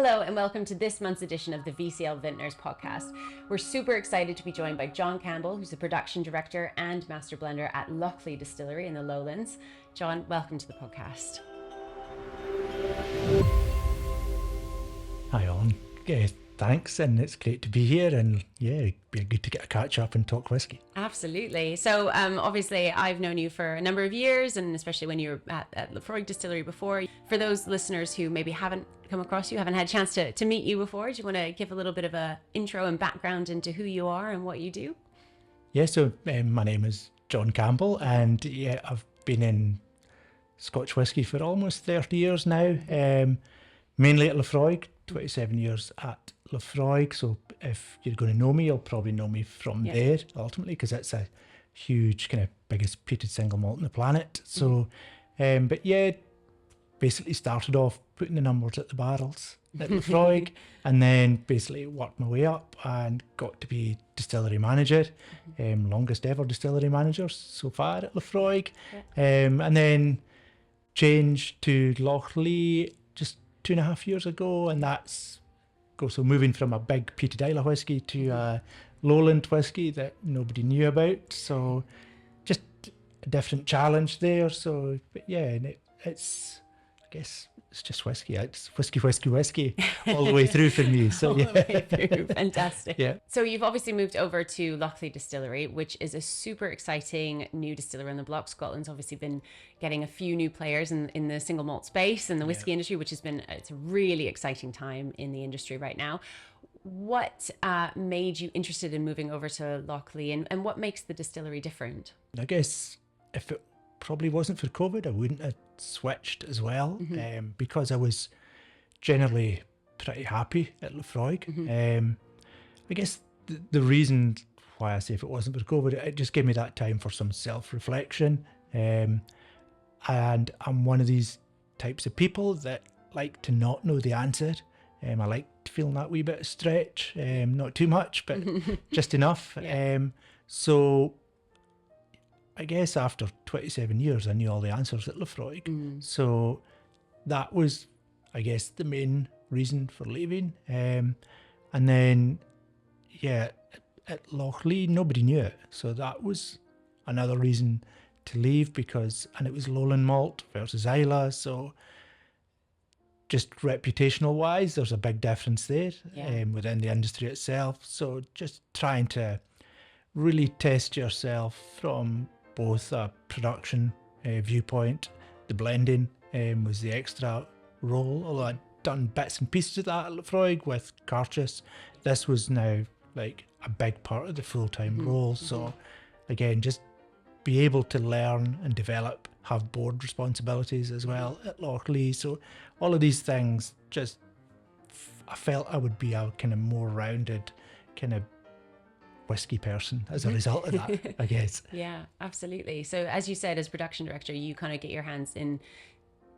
Hello and welcome to this month's edition of the VCL Vintners podcast. We're super excited to be joined by John Campbell, who's the production director and master blender at Laphroaig Distillery in the Lowlands. John, welcome to the podcast. Hi, Alwynne. Thanks, and it's great to be here, and it'd be good to get a catch up and talk whiskey. Absolutely. So obviously I've known you for a number of years, and especially when you were at Laphroaig Distillery before. For those listeners who maybe haven't come across you, haven't had a chance to meet you before, do you want to give a little bit of a intro and background into who you are and what you do? Yeah, so my name is John Campbell, and I've been in Scotch whisky for almost 30 years now, mainly at Laphroaig, 27 years at Laphroaig. So if you're going to know me, you'll probably know me from there ultimately, because it's a huge kind of biggest peated single malt on the planet. So, basically started off putting the numbers at the barrels at Laphroaig, and then basically worked my way up and got to be distillery manager, longest ever distillery manager so far at Laphroaig, and then changed to Lochlea just 2.5 years ago, and so moving from a big peated Islay whiskey to a lowland whiskey that nobody knew about, so just a different challenge there. So but it's I guess it's just whiskey. It's whiskey all the way through for me. So all the way through. Fantastic. Yeah. So you've obviously moved over to Lochlea Distillery, which is a super exciting new distillery on the block. Scotland's obviously been getting a few new players in the single malt space and the whiskey industry, which it's a really exciting time in the industry right now. What made you interested in moving over to Lochlea, and what makes the distillery different? I guess if it probably wasn't for COVID, I wouldn't have switched as well, because I was generally pretty happy at Laphroaig. I guess the reason why I say if it wasn't for COVID, it just gave me that time for some self-reflection, and I'm one of these types of people that like to not know the answer. I like feeling that wee bit of stretch, not too much, but just enough. So I guess after 27 years, I knew all the answers at Laphroaig. So that was, I guess, the main reason for leaving. And then, at Lochlea, nobody knew it. So that was another reason to leave, and it was lowland malt versus Islay. So just reputational wise, there's a big difference there within the industry itself. So just trying to really test yourself from both a production viewpoint. The blending was the extra role, although I'd done bits and pieces of that at Laphroaig with Carchus. This was now like a big part of the full-time role. So again, just be able to learn and develop, have board responsibilities as well at Lochlea. So all of these things, just I felt I would be a kind of more rounded kind of whiskey person as a result of that, I guess. Yeah, absolutely. So as you said, as production director, you kind of get your hands in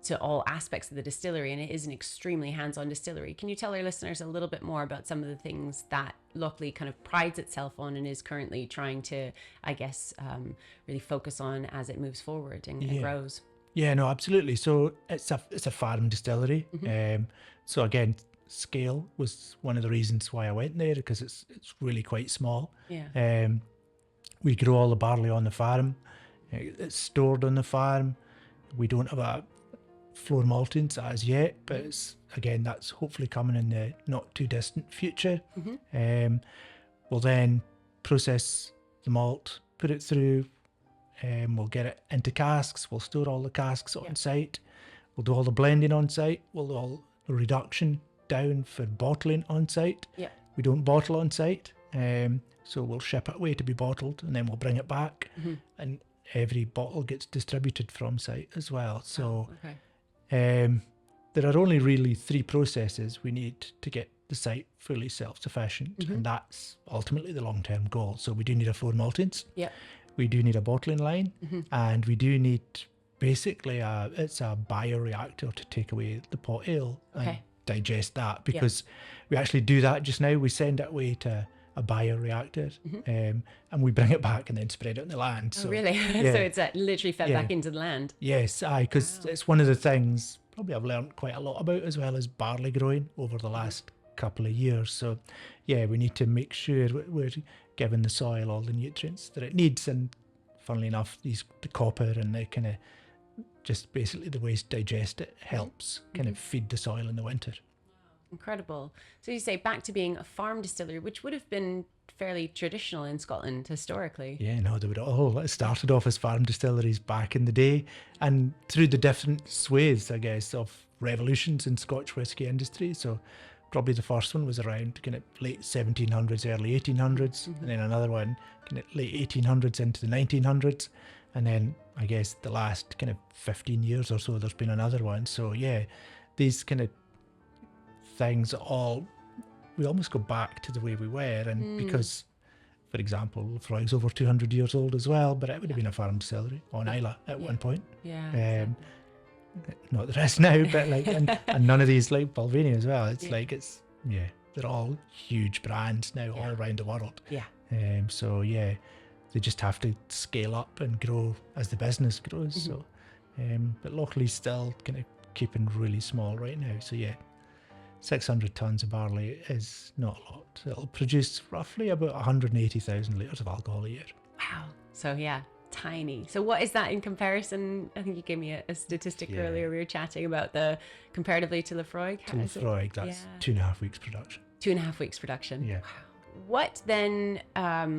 to all aspects of the distillery, and it is an extremely hands-on distillery. Can you tell our listeners a little bit more about some of the things that Lochlea kind of prides itself on and is currently trying to, I guess, really focus on as it moves forward and grows? Yeah, no, absolutely. So it's a farm distillery. So again, scale was one of the reasons why I went there, because it's really quite small. We grow all the barley on the farm. It's stored on the farm. We don't have a floor maltings as yet, but that's hopefully coming in the not too distant future. We'll then process the malt, put it through, we'll get it into casks. We'll store all the casks on site. We'll do all the blending on site. We'll do all the reduction down for bottling on site. We don't bottle on site, so we'll ship it away to be bottled, and then we'll bring it back, and every bottle gets distributed from site as well. So there are only really 3 processes we need to get the site fully self-sufficient, and that's ultimately the long-term goal. So we do need a floor maltings, we do need a bottling line, and we do need basically it's a bioreactor to take away the pot ale and digest that, because we actually do that just now. We send it away to a bioreactor, and we bring it back and then spread it on the land. So, really? So it's literally fed back into the land? Yes, because it's one of the things probably I've learned quite a lot about, as well as barley growing over the last couple of years. So yeah, we need to make sure we're giving the soil all the nutrients that it needs, and funnily enough, the copper and the kind of just basically the ways to digest it helps kind of feed the soil in the winter. Incredible. So you say back to being a farm distillery, which would have been fairly traditional in Scotland historically. Yeah, no, they would all started off as farm distilleries back in the day, and through the different swathes, I guess, of revolutions in Scotch whisky industry. So probably the first one was around kind of late 1700s, early 1800s, and then another one kind of late 1800s into the 1900s, and then I guess the last kind of 15 years or so, there's been another one. So yeah, these kind of things we almost go back to the way we were, and because, for example, Laphroaig's over 200 years old as well, but it would have been a farm distillery on Islay at one point. Yeah. Exactly. Not the rest now, but like, and none of these, like Balvenie as well. It's like, they're all huge brands now all around the world. Yeah. So yeah, they just have to scale up and grow as the business grows. So, but Lochlea's still kind of keeping really small right now. So yeah, 600 tonnes of barley is not a lot. It'll produce roughly about 180,000 litres of alcohol a year. Wow. So yeah, tiny. So what is that in comparison? I think you gave me a statistic earlier. We were chatting about the comparatively to Laphroaig. To Laphroaig, that's 2.5 weeks production. 2.5 weeks production. Yeah. Wow. What then,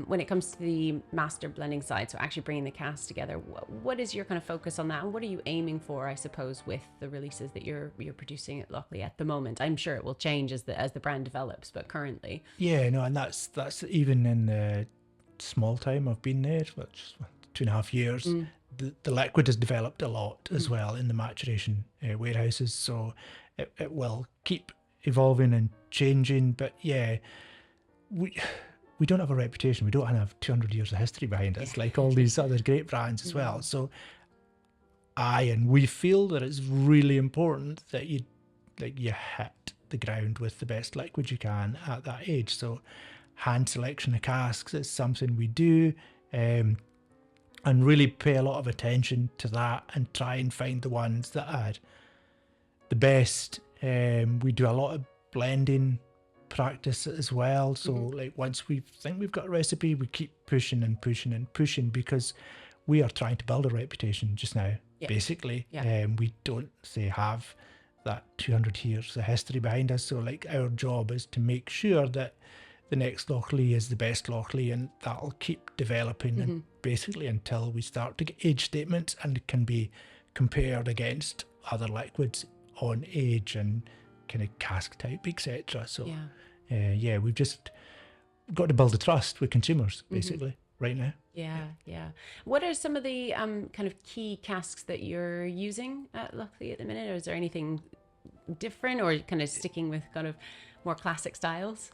when it comes to the master blending side, so actually bringing the casks together, what is your kind of focus on that, and what are you aiming for, I suppose, with the releases that you're producing at Lochlea at the moment? I'm sure it will change as the brand develops, but currently. Yeah, no, and that's even in the small time I've been there, which 2.5 years. The liquid has developed a lot as well in the maturation warehouses, so it will keep evolving and changing. But yeah, we don't have a reputation. We don't have 200 years of history behind us like all these other great brands as well. So we feel that it's really important that you hit the ground with the best liquid you can at that age. So hand selection of casks is something we do, and really pay a lot of attention to that and try and find the ones that are the best. We do a lot of blending practice as well. So like once we think we've got a recipe, we keep pushing and pushing and pushing, because we are trying to build a reputation just now, basically. We don't have that 200 years of history behind us. So like our job is to make sure that the next Lochlea is the best Lochlea, and that'll keep developing and basically until we start to get age statements and it can be compared against other liquids on age and kind of cask type, etc. So we've just got to build a trust with consumers basically right now. Yeah. What are some of the kind of key casks that you're using at Lochlea at the minute, or is there anything different, or kind of sticking with kind of more classic styles?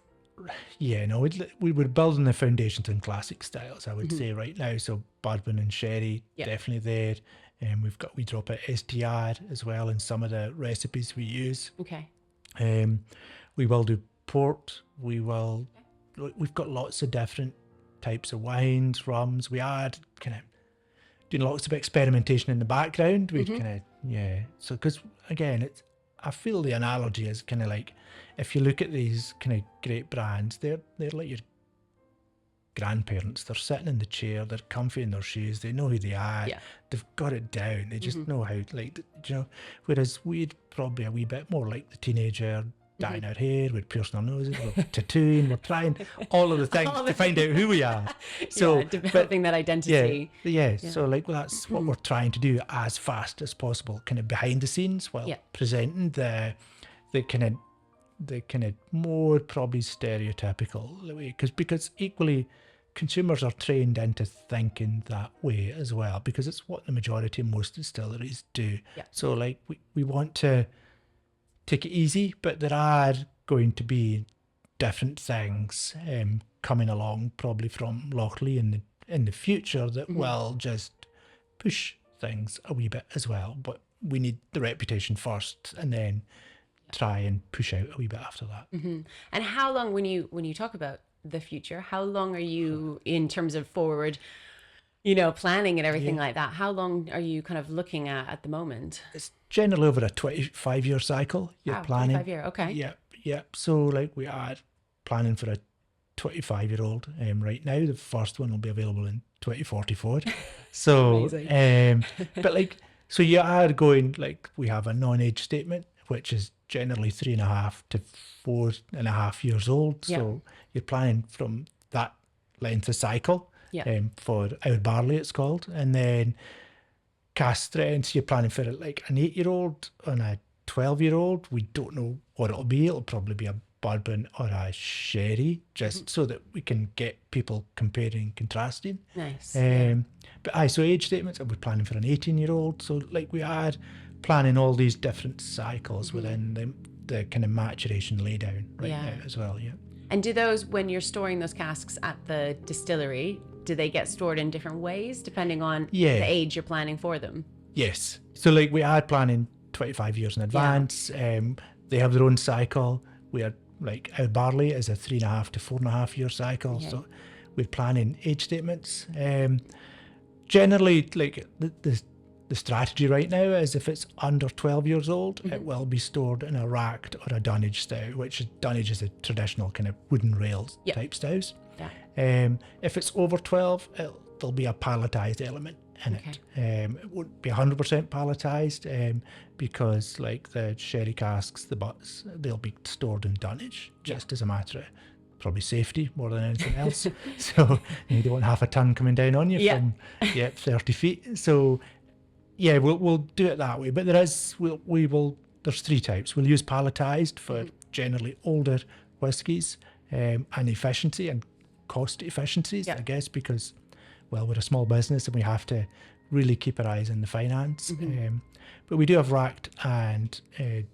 Yeah, no, we were building the foundations in classic styles, I would say right now. So bourbon and sherry, definitely there. And we've got, we drop at STR as well in some of the recipes we use. Okay. We will do port. We've got lots of different types of wines, rums. We are kind of doing lots of experimentation in the background. We kind of, so because again, I feel the analogy is kind of like, if you look at these kind of great brands, they're like your grandparents. They're sitting in the chair, they're comfy in their shoes, they know who they are, they've got it down, they just know how, like, you know, whereas we're probably a wee bit more like the teenager, dyeing our hair, we're piercing our noses, we're tattooing, we're trying all of the things to find out who we are. So developing that identity. So like, well, that's what we're trying to do as fast as possible, kind of behind the scenes, while presenting the kind of more probably stereotypical way, because equally consumers are trained into thinking that way as well, because it's what the majority of most distilleries do. So like we want to take it easy, but there are going to be different things coming along probably from Lochlea in the future that will just push things a wee bit as well. But we need the reputation first, and then try and push out a wee bit after that. And how long, when you talk about the future, how long are you in terms of forward planning and everything Yeah. like that. How long are you kind of looking at the moment? It's generally over a 25-year cycle you're Wow, planning. 25-year. Okay. Yep. So like we are planning for a 25-year-old right now. The first one will be available in 2044. So, Amazing. but like, so you are going, like, we have a non-age statement, which is generally 3.5 to 4.5 years old. Yeah. So you're planning from that length of cycle Yeah. for our barley, it's called. And then cask strengths, you're planning for like an 8-year-old and a 12-year-old. We don't know what it'll be. It'll probably be a bourbon or a sherry, just so that we can get people comparing, contrasting. Nice. But so age statements, we're planning for an 18-year-old. So like we are planning all these different cycles within the kind of maturation laydown now as well. Yeah. And do those, when you're storing those casks at the distillery, do they get stored in different ways depending on the age you're planning for them? Yes. So like we are planning 25 years in advance. They have their own cycle. We are like our barley is a 3.5 to 4.5 year cycle. Okay. So we're planning age statements. Generally, like the strategy right now is if it's under 12 years old, it will be stored in a racked or a dunnage stove, which dunnage is a traditional kind of wooden rails type stoves. Yeah. If it's over 12, there'll be a palletized element in it. It won't be 100% palletized because like the sherry casks, the butts, they'll be stored in dunnage just as a matter of probably safety more than anything else. So you don't want half a ton coming down on you from 30 feet. So yeah, we'll do it that way. But there's 3 types. We'll use palletized for generally older whiskies and efficiency and cost efficiencies, I guess, because we're a small business and we have to really keep our eyes on the finance. But we do have racked and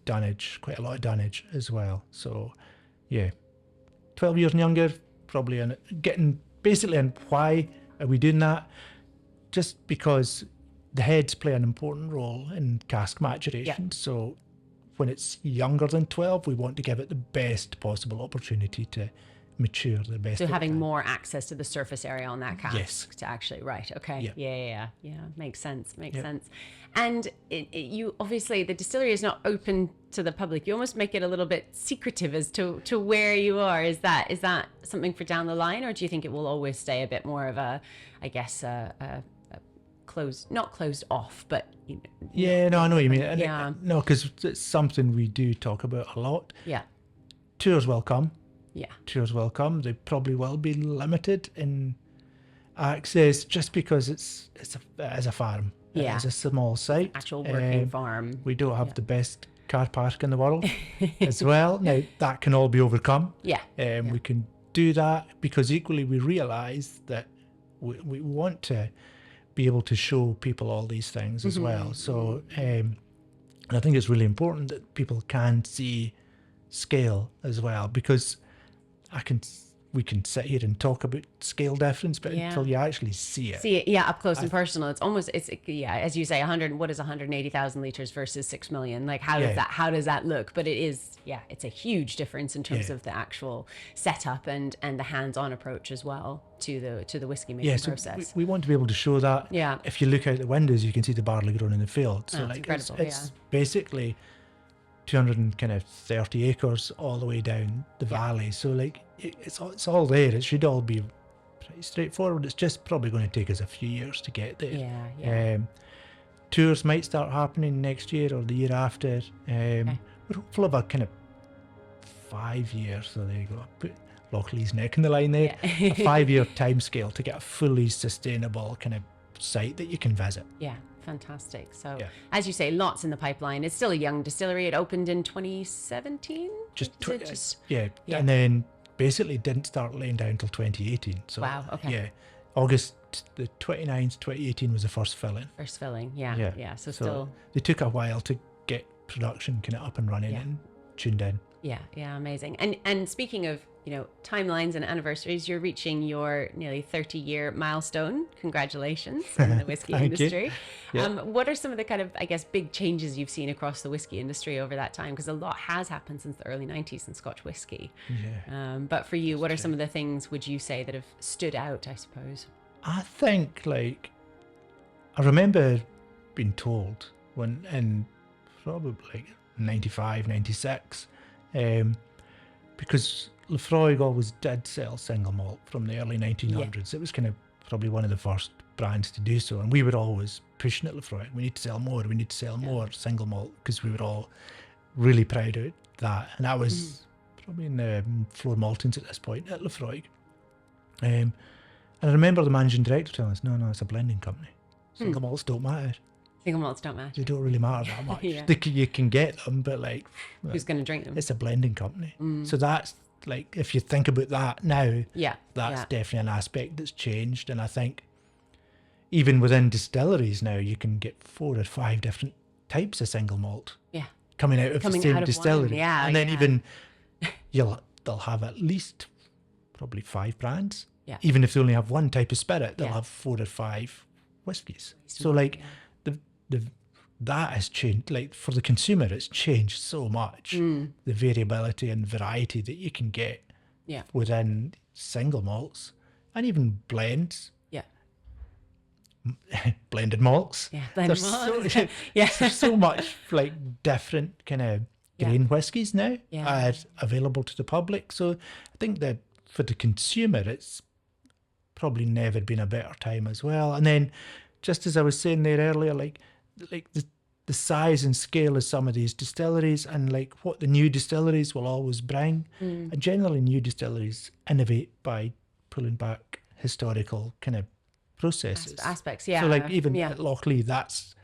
dunnage, quite a lot of dunnage as well. So yeah, 12 years and younger, probably getting basically. And why are we doing that? Just because the heads play an important role in cask maturation. So when it's younger than 12, we want to give it the best possible opportunity to mature the best. So having more access to the surface area on that cask. Yes. To actually, right. Okay. Yeah. Makes sense. Makes Yep. sense. And you obviously, the distillery is not open to the public. You almost make it a little bit secretive as to where you are. Is that something for down the line, or do you think it will always stay a bit more of a, I guess, closed, not closed off, but Yeah, no, I know what you mean. And Yeah. no, because it's something we do talk about a lot. Yeah. Tours will come. Yeah. Tours will come. They probably will be limited in access just because it's a farm. Yeah. It's a small site. Actual working farm. We don't have the best car park in the world as well. Now, that can all be overcome. Yeah. We can do that because equally we realise that we want to be able to show people all these things as well. So and I think it's really important that people can see scale as well, because we can sit here and talk about scale difference, but until you actually see it, up close and personal, it's as you say, 100. What is 180,000 liters versus 6 million? Like how does that look? But it is, it's a huge difference in terms of the actual setup and the hands-on approach as well to the whiskey making process. We want to be able to show that. Yeah. If you look out the windows, you can see the barley grown in the field. So That's like incredible. it's basically 230 acres all the way down the valley. So like it's all there. It should all be pretty straightforward. It's just probably going to take us a few years to get there. Tours might start happening next year or the year after. We're hopeful of a kind of 5 years. So there you go. Put Lochlea's neck in the line there. A 5-year timescale to get a fully sustainable kind of site that you can visit. Yeah. Fantastic. So as you say, lots in the pipeline. It's still a young distillery. It opened in 2017. And then basically didn't start laying down until 2018. So wow. Okay. August the 29th, 2018 was the first filling. So still they took a while to get production kind of up and running and tuned in. Yeah, amazing. And speaking of, timelines and anniversaries, you're reaching your nearly 30-year milestone. Congratulations in the whiskey industry. What are some of the kind of, I guess, big changes you've seen across the whiskey industry over that time? Because a lot has happened since the early 90s in Scotch whisky. But for you, what are some of the things, would you say, that have stood out, I suppose? I think, like, I remember being told when in probably like 95, 96, because Laphroaig always did sell single malt from the early 1900s. It was kind of probably one of the first brands to do so. And we were always pushing at Laphroaig. We need to sell more. We need to sell more single malt, because we were all really proud of that. And that was probably in the Floor Maltons at this point at Laphroaig. And I remember the managing director telling us, no, it's a blending company. Single malts don't matter. Single malts don't matter. They don't really matter that much. You can get them, but like... Who's going to drink them? It's a blending company. So that's, like, if you think about that now, that's definitely an aspect that's changed. And I think even within distilleries now, you can get 4 or 5 different types of single malt coming out of the same distillery. And then even they'll have at least probably 5 brands. Even if they only have one type of spirit, they'll have 4 or 5 whiskies. So like that has changed. Like, for the consumer, it's changed so much. The variability and variety that you can get within single malts and even blends. Blended malts. Blended malts. There's so much like different kind of grain whiskies now available to the public. So I think that for the consumer, it's probably never been a better time as well. And then, just as I was saying there earlier, like the size and scale of some of these distilleries, and like what the new distilleries will always bring. And generally new distilleries innovate by pulling back historical kind of processes. Aspects, So like even at Lochlea,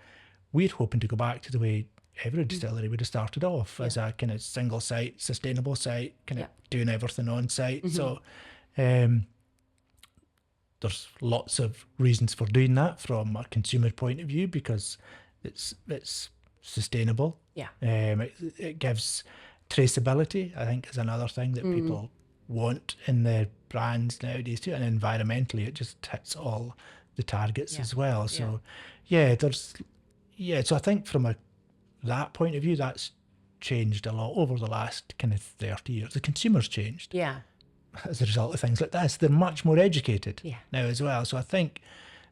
we're hoping to go back to the way every distillery would have started off, as a kind of single site, sustainable site, kind of doing everything on site. So there's lots of reasons for doing that from a consumer point of view, because it's sustainable. It gives traceability, I think, is another thing that people want in their brands nowadays too. And environmentally, it just hits all the targets as well. So so I think from that point of view, that's changed a lot over the last kind of 30 years. The consumer's changed. As a result of things like this, they're much more educated now as well. So I think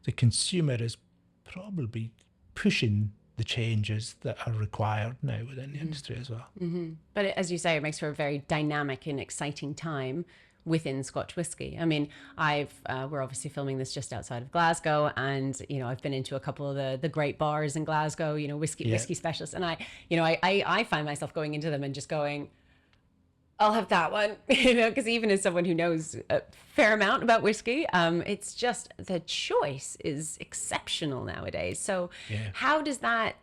the consumer is probably pushing the changes that are required now within the industry as well. But as you say, it makes for a very dynamic and exciting time within Scotch whisky. I mean, we're obviously filming this just outside of Glasgow, and I've been into a couple of the great bars in Glasgow, whiskey specialists, and I find myself going into them and just going, I'll have that one, because even as someone who knows a fair amount about whiskey, it's just the choice is exceptional nowadays. So how does that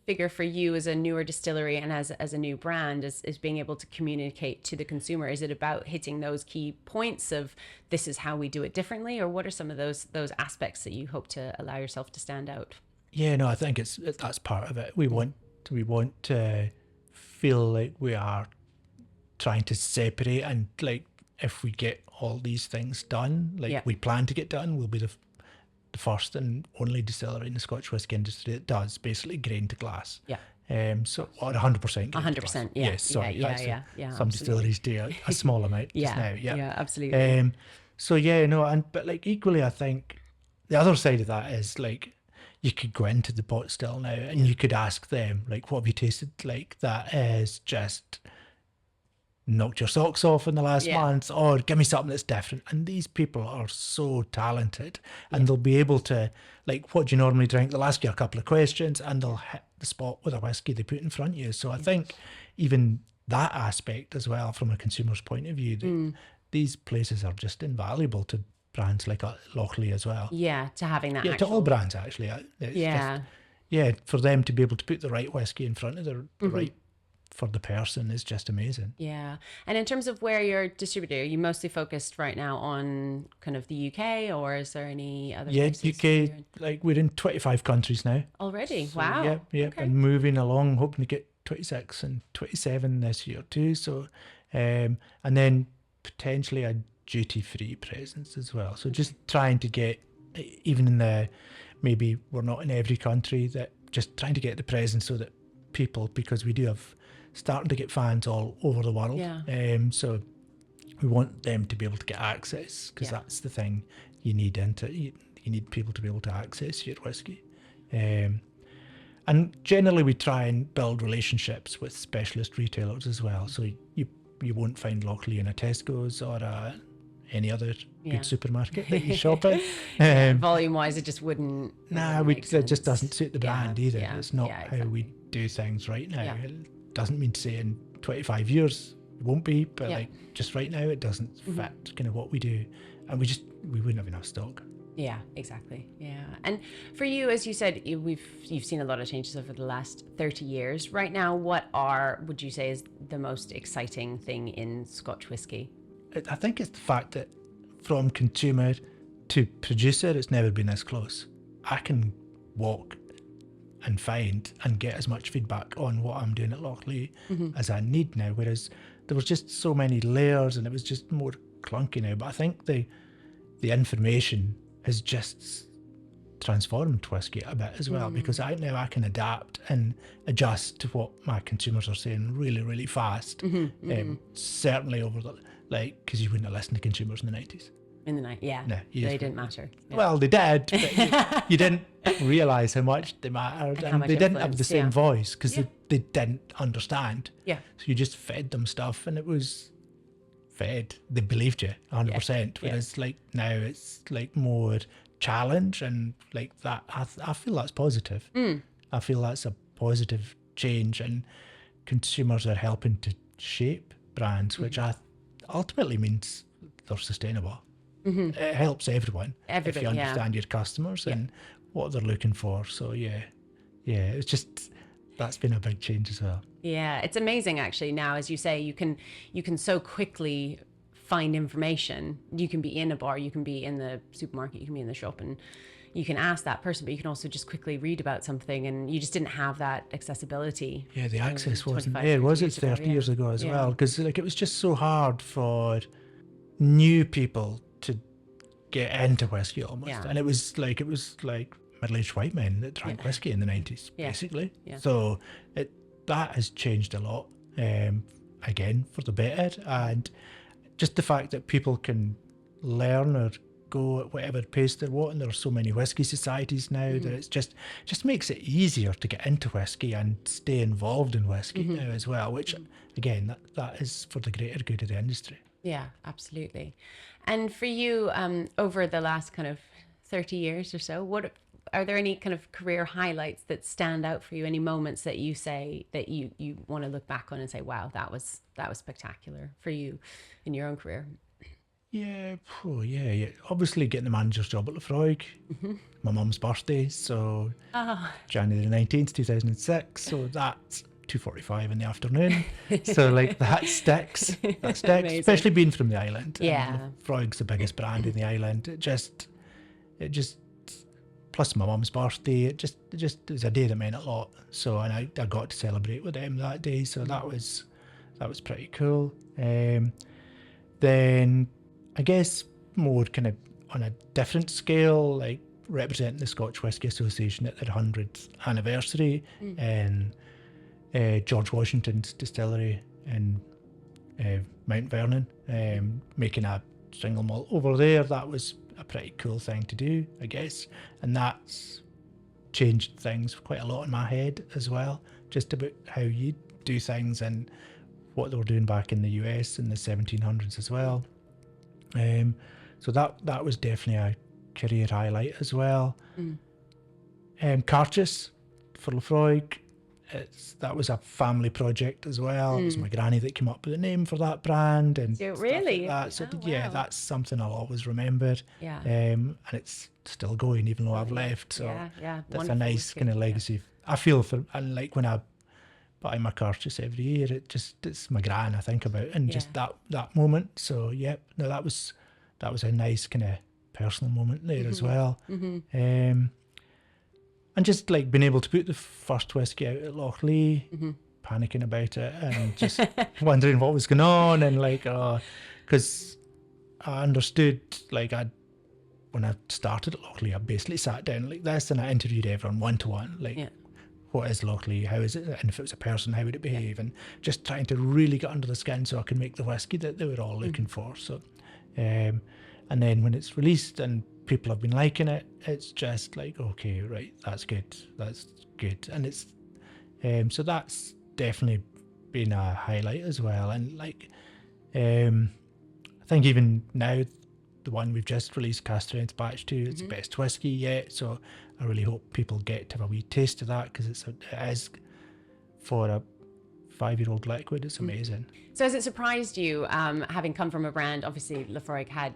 figure for you as a newer distillery and as a new brand, is being able to communicate to the consumer? Is it about hitting those key points of this is how we do it differently, or what are some of those aspects that you hope to allow yourself to stand out? I think that's part of it. We want to feel like we are trying to separate, and like if we get all these things done, like we plan to get done, we'll be the first and only distillery in the Scotch whisky industry that does basically grain to glass. So or 100%. 100%. Yes. Sorry. Some absolutely. distilleries do a small amount just now. Absolutely. But like equally, I think the other side of that is like, you could go into the pot still now and you could ask them, like, what have you tasted like that is just knocked your socks off in the last month, or give me something that's different. And these people are so talented, and they'll be able to, like, what do you normally drink? They'll ask you a couple of questions and they'll hit the spot with a whiskey they put in front of you. So I think even that aspect as well, from a consumer's point of view, that these places are just invaluable to brands like Lochlea as well. To having that. To all brands actually. Just, for them to be able to put the right whiskey in front of the right for the person is just amazing. And in terms of where you're distributed, are you mostly focused right now on kind of the UK, or is there any other places? UK, like we're in 25 countries now already. So, wow. Okay. And moving along, hoping to get 26 and 27 this year too. So and then potentially a duty-free presence as well. So just trying to get, even in maybe we're not in every country, that just trying to get the presence so that people, because we do have starting to get fans all over the world. So we want them to be able to get access, because that's the thing. you need you need people to be able to access your whiskey. And generally we try and build relationships with specialist retailers as well. So you won't find Lochlea in a Tesco's or any other good supermarket that you shop in. Volume-wise, it just wouldn't. It just doesn't suit the brand either. Yeah, it's not exactly. how we do things right now. It doesn't mean to say in 25 years it won't be, but like just right now it doesn't fit kind of what we do, and we wouldn't have enough stock. Yeah, exactly. Yeah. And for you, as you said, you've seen a lot of changes over the last 30 years. Right now, what would you say is the most exciting thing in Scotch whisky? I think it's the fact that from consumer to producer, it's never been this close. I can walk and find and get as much feedback on what I'm doing at Lochlea as I need now, whereas there was just so many layers and it was just more clunky now. But I think the information has just transformed whiskey a bit as well, because now I can adapt and adjust to what my consumers are saying really, really fast. Certainly over because you wouldn't have listened to consumers in the 90s. In the night, no, they didn't matter. Yeah. Well, they did, but you didn't realise how much they mattered, and they didn't have the same voice because they didn't understand. Yeah. So you just fed them stuff, and it was fed. They believed you 100%. Whereas now it's more challenge and that. I feel that's positive. I feel that's a positive change, and consumers are helping to shape brands, which ultimately means they're sustainable. It helps everyone if you understand your customers and what they're looking for. So it's just, that's been a big change as well. Yeah, it's amazing actually. Now, as you say, you can so quickly find information. You can be in a bar, you can be in the supermarket, you can be in the shop, and you can ask that person, but you can also just quickly read about something, and you just didn't have that accessibility. Yeah, the access wasn't there, was it, 30 years ago as well? Because it was just so hard for new people to get into whiskey almost. And it was like middle-aged white men that drank whiskey in the 90s, basically. So that has changed a lot, again, for the better. And just the fact that people can learn or go at whatever pace they want, and there are so many whiskey societies now that it's just makes it easier to get into whiskey and stay involved in whiskey now as well, which again, that is for the greater good of the industry. Yeah, absolutely. And for you, over the last kind of 30 years or so, what are there any kind of career highlights that stand out for you? Any moments that you say that you want to look back on and say, wow, that was spectacular for you in your own career? Yeah. Obviously getting the manager's job at Laphroaig, my mum's birthday, so January 19th, 2006, so that's 2:45 in the afternoon. So that sticks. That sticks, especially being from the island. Yeah. Laphroaig's the biggest brand in the island. It just plus my mum's birthday, it was a day that meant a lot. So, and I got to celebrate with them that day, so that was pretty cool. Then I guess more kind of on a different scale, like representing the Scotch Whisky Association at their 100th anniversary in George Washington's distillery in Mount Vernon, making a single malt over there. That was a pretty cool thing to do, I guess, and that's changed things quite a lot in my head as well, just about how you do things and what they were doing back in the US in the 1700s as well. So that was definitely a career highlight as well. Carchis for Laphroaig, that was a family project as well. It was my granny that came up with the name for that brand, and really, like that. So that's something I'll always remember. And it's still going even though I've left. So that's a nice kind of legacy. I feel for, and like when I buy my Carchis every year, it's my gran I think about, and just that moment. So that was a nice kind of personal moment there as well. And just like being able to put the first whiskey out at Lochlea, panicking about it and just wondering what was going on, and because I understood, when I started at Lochlea, I basically sat down like this and I interviewed everyone one-to-one, what is Lochlea, how is it, and if it was a person, how would it behave, and just trying to really get under the skin so I could make the whiskey that they were all looking for. So, and And then when it's released and people have been liking it, it's just like, okay, right, that's good. And it's, so that's definitely been a highlight as well. And like, I think even now, the one we've just released, Cast Strength Batch 2, it's the best whiskey yet. So I really hope people get to have a wee taste of that, because it is, for a 5-year-old liquid, it's amazing. So has it surprised you, having come from a brand, obviously Laphroaig had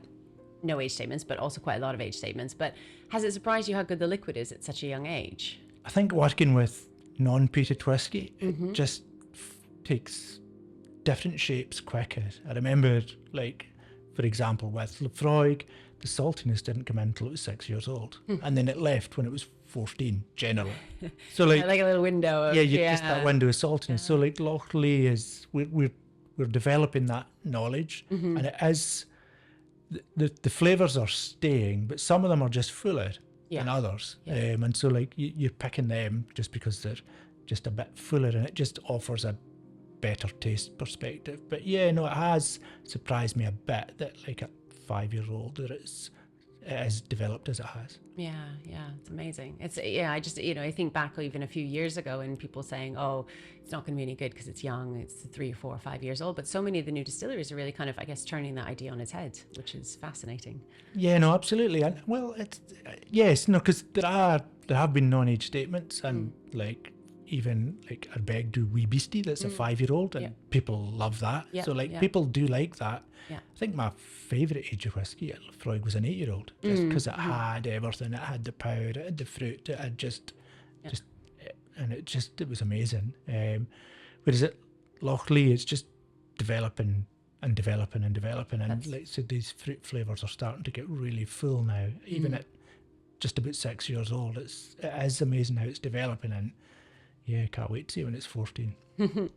no age statements, but also quite a lot of age statements, but has it surprised you how good the liquid is at such a young age? I think working with non-peated whiskey, it just takes different shapes quicker. I remember, like, for example, with Laphroaig, the saltiness didn't come in until it was 6 years old, and then it left when it was 14 generally. So like a little window of, just that window of saltiness. So like Lochlea is, we're developing that knowledge, and it is, the flavours are staying, but some of them are just fuller than others, and so like you're picking them just because they're just a bit fuller, and it just offers a better taste perspective. But yeah, no, it has surprised me a bit that like a 5-year-old, that it's as developed as it has. Yeah, it's amazing. It's, I just, I think back even a few years ago and people saying, oh, it's not going to be any good because it's young, it's 3 or 4 or 5 years old. But so many of the new distilleries are really kind of, I guess, turning that idea on its head, which is fascinating. Yeah, no, absolutely. And well, it's, yes, no, because there have been non-age statements, and like, even like Arbeg do Wee Beastie, that's a 5-year-old, and people love that. So like people do like that. I think my favourite age of whiskey at Laphroaig was an 8-year-old, just because it had everything. It had the power, it had the fruit, it had it was amazing. Whereas at Lochlea, it's just developing and developing and developing, and like so these fruit flavours are starting to get really full now. Even at just about 6 years old, it is amazing how it's developing, and yeah, can't wait to see when it's 14.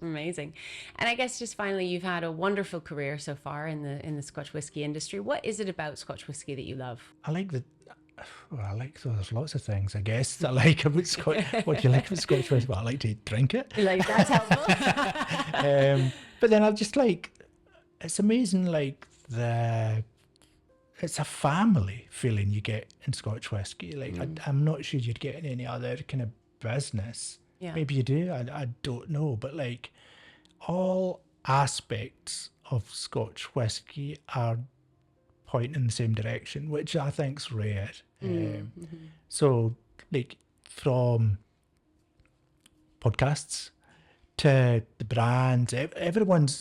Amazing. And I guess just finally, you've had a wonderful career so far in the Scotch whisky industry. What is it about Scotch whisky that you love? There's lots of things, I guess, I like about Scotch. What do you like about Scotch whisky? Well, I like to drink it. Like, that's helpful. But then I just like, it's amazing, like it's a family feeling you get in Scotch whisky. Like I'm not sure you'd get in any other kind of business. Yeah. Maybe you do, I don't know, but like all aspects of Scotch whisky are pointing in the same direction, which I think's rare. So like from podcasts to the brands,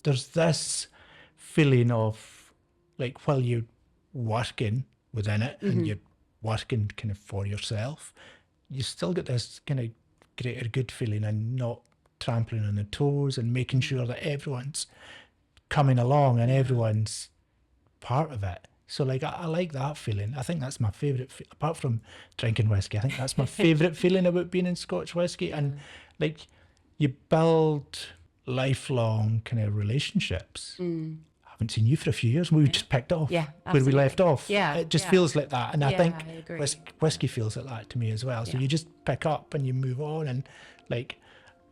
there's this feeling of like, while you're working within it and you're working kind of for yourself, you still get this kind of greater good feeling, and not trampling on the toes, and making sure that everyone's coming along and everyone's part of it. So like I like that feeling. I think that's my favourite, apart from drinking whiskey, I think that's my favourite feeling about being in Scotch whisky. And like you build lifelong kind of relationships. I haven't seen you for a few years, and we just picked up where we left off. It just feels like that, and I think whiskey feels like that to me as well. So you just pick up and you move on, and like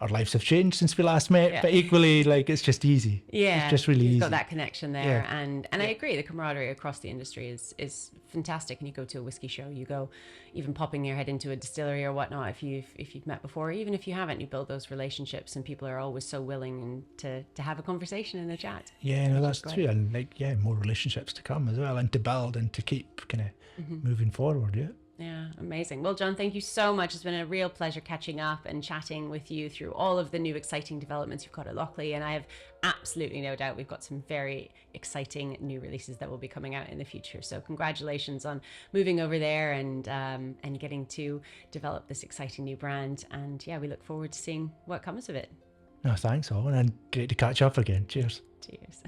our lives have changed since we last met, but equally, like, it's just easy. It's just really easy. You've got that connection there. And I agree, the camaraderie across the industry is fantastic. And you go to a whiskey show, you go even popping your head into a distillery or whatnot, if you've met before, even if you haven't, you build those relationships, and people are always so willing to have a conversation and a chat. Yeah, no, that's true. And like, more relationships to come as well, and to build and to keep kind of moving forward. Yeah, amazing. Well, John, thank you so much. It's been a real pleasure catching up and chatting with you through all of the new exciting developments you've got at Lochlea, and I have absolutely no doubt we've got some very exciting new releases that will be coming out in the future. So congratulations on moving over there and getting to develop this exciting new brand. And yeah, we look forward to seeing what comes of it. No, thanks, Alwynne, and great to catch up again. Cheers. Cheers.